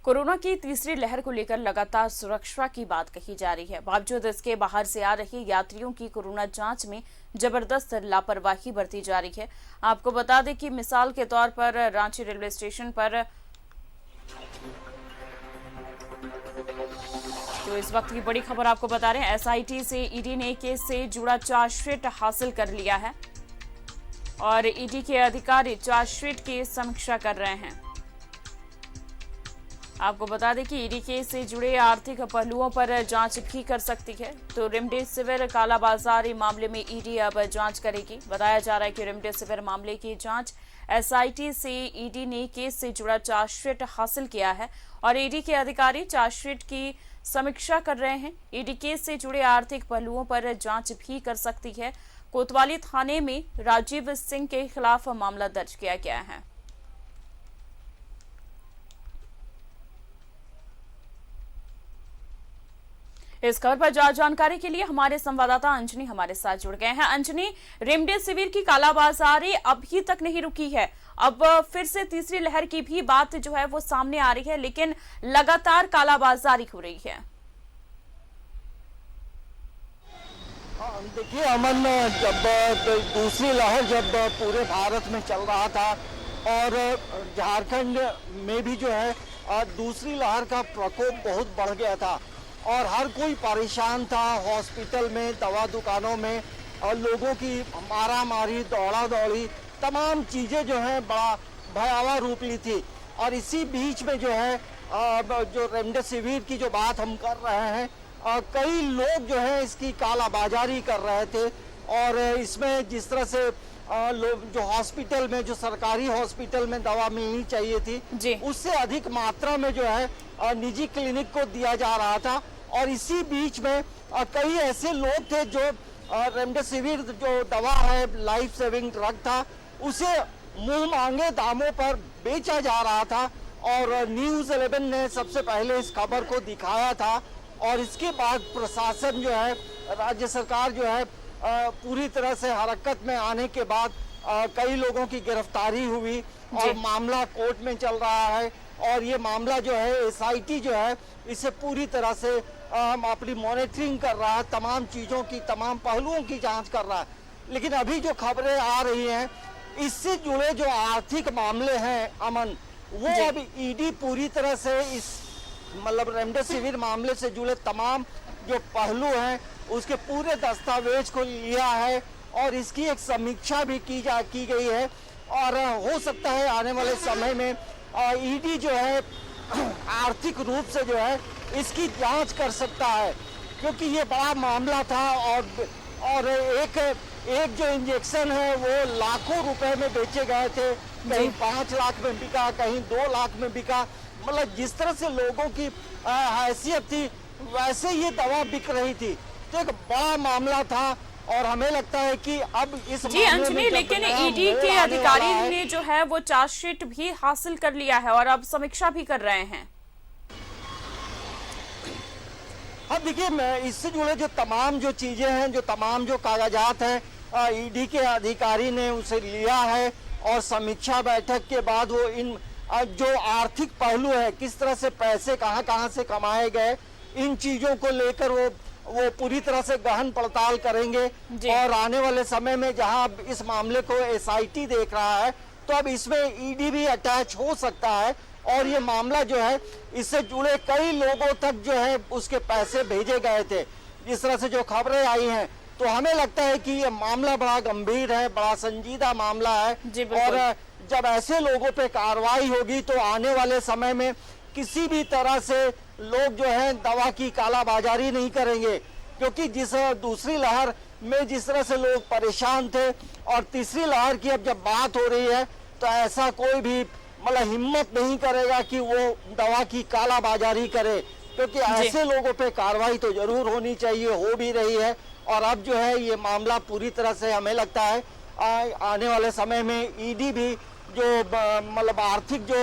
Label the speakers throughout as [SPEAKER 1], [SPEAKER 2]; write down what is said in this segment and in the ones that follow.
[SPEAKER 1] Corona की तीसरी लहर को लेकर लगातार सुरक्षा की बात कही जा रही है। बावजूद इसके बाहर से आ रहे यात्रियों की कोरोना जांच में जबरदस्त लापरवाही बरती जा रही है। आपको बता दें कि मिसाल के तौर पर रांची रेलवे स्टेशन पर तो इस वक्त की बड़ी खबर आपको बता रहे हैं, एसआईटी से ईडी ने केस से जुड़ा चार्जशीट हासिल कर लिया है और ईडी के अधिकारी चार्जशीट की समीक्षा कर रहे हैं। आपको बता दें कि ईडी केस से जुड़े आर्थिक पहलुओं पर जांच भी कर सकती है। तो रेमडेसिविर कालाबाजारी मामले में ईडी अब जांच करेगी। बताया जा रहा है कि रेमडेसिविर मामले की जांच एसआईटी से ईडी ने केस से जुड़ा चार्जशीट हासिल किया है और ईडी के अधिकारी चार्जशीट की समीक्षा कर रहे हैं। ईडी केस से जुड़े आर्थिक पहलुओं पर जांच भी कर सकती है। कोतवाली थाने में राजीव सिंह के खिलाफ मामला दर्ज किया गया है। इस खबर पर ज्यादा जानकारी के लिए हमारे संवाददाता अंजनी हमारे साथ जुड़ गए हैं। अंजनी, रेमडेसिविर की कालाबाजारी अभी तक नहीं रुकी है, अब फिर से तीसरी लहर की भी बात जो है वो सामने आ रही है, लेकिन लगातार कालाबाजारी हो रही है।
[SPEAKER 2] देखिए अमन, जब दूसरी लहर जब पूरे भारत में चल रहा था और झारखंड में भी जो है दूसरी लहर का प्रकोप बहुत बढ़ गया था और हर कोई परेशान था। हॉस्पिटल में, दवा दुकानों में और लोगों की मारामारी, दौड़ा दौड़ी, तमाम चीज़ें जो हैं बड़ा भयावह रूप ली थी। और इसी बीच में जो है जो रेमडेसिविर की जो बात हम कर रहे हैं, कई लोग जो है इसकी कालाबाजारी कर रहे थे और इसमें जिस तरह से लोग जो हॉस्पिटल में, जो सरकारी हॉस्पिटल में दवा मिलनी चाहिए थी, उससे अधिक मात्रा में जो है निजी क्लिनिक को दिया जा रहा था। और इसी बीच में कई ऐसे लोग थे जो रेमडेसिविर जो दवा है, लाइफ सेविंग ड्रग था, उसे मुंह मांगे दामों पर बेचा जा रहा था। और न्यूज़ 11 ने सबसे पहले इस खबर को दिखाया था और इसके बाद प्रशासन जो है, राज्य सरकार जो है पूरी तरह से हरकत में आने के बाद कई लोगों की गिरफ्तारी हुई और मामला कोर्ट में चल रहा है। और ये मामला जो है एसआईटी जो है इसे पूरी तरह से अपनी मॉनिटरिंग कर रहा है, तमाम चीज़ों की, तमाम पहलुओं की जांच कर रहा है। लेकिन अभी जो खबरें आ रही हैं, इससे जुड़े जो आर्थिक मामले हैं अमन, वो अभी ईडी पूरी तरह से इस मतलब रेमडेसिविर मामले से जुड़े तमाम जो पहलू हैं उसके पूरे दस्तावेज को लिया है और इसकी एक समीक्षा भी की गई है। और हो सकता है आने वाले समय में ईडी जो है आर्थिक रूप से जो है इसकी जांच कर सकता है, क्योंकि ये बड़ा मामला था। और एक जो इंजेक्शन है वो लाखों रुपए में बेचे गए थे, कहीं 5 लाख में बिका, कहीं 2 लाख में बिका। मतलब जिस तरह से लोगों की हैसियत थी वैसे ये दवा बिक रही थी। तो एक बड़ा मामला था और हमें लगता है कि अब इस मामले में
[SPEAKER 1] लेकिन ईडी के अधिकारी ने जो है वो चार्जशीट भी हासिल कर लिया है और अब समीक्षा भी कर रहे हैं।
[SPEAKER 2] अब देखिए, मैं इससे जुड़े जो तमाम जो चीजें हैं, जो तमाम जो कागजात हैं, ईडी के अधिकारी ने उसे लिया है और समीक्षा बैठक के बाद वो इन जो आर्थिक पहलू है, किस तरह से पैसे कहां से कमाए गए, इन चीजों को लेकर वो पूरी तरह से गहन पड़ताल करेंगे। और आने वाले समय में जहां इस मामले को एसआईटी देख रहा है, तो अब इसमें ईडी भी अटैच हो सकता है और ये मामला जो है इससे जुड़े कई लोगों तक जो है उसके पैसे भेजे गए थे। जिस तरह से जो खबरें आई हैं, तो हमें लगता है कि ये मामला बड़ा गंभीर है, बड़ा संजीदा मामला है। और जब ऐसे लोगों पे कार्रवाई होगी तो आने वाले समय में किसी भी तरह से लोग जो है दवा की कालाबाजारी नहीं करेंगे, क्योंकि जिस दूसरी लहर में जिस तरह से लोग परेशान थे और तीसरी लहर की अब जब बात हो रही है, तो ऐसा कोई भी मतलब हिम्मत नहीं करेगा कि वो दवा की कालाबाजारी करे, क्योंकि ऐसे लोगों पे कार्रवाई तो जरूर होनी चाहिए, हो भी रही है। और अब जो है ये मामला पूरी तरह से हमें लगता है आने वाले समय में ईडी भी जो मतलब आर्थिक जो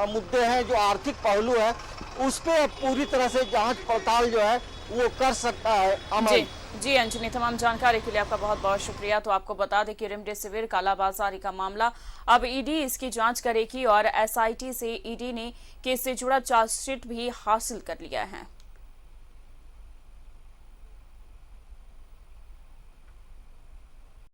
[SPEAKER 2] मुद्दे हैं, जो आर्थिक पहलू है, उस पर पूरी तरह से जांच पड़ताल जो है वो कर सकता है।
[SPEAKER 1] जी
[SPEAKER 2] अमन।
[SPEAKER 1] जी अंजनी, तमाम जानकारी के लिए आपका बहुत बहुत शुक्रिया। तो आपको बता दें कि रेमडेसिविर कालाबाजारी का मामला अब ईडी इसकी जांच करेगी और एसआईटी से ईडी ने केस से जुड़ा चार्जशीट भी हासिल कर लिया है।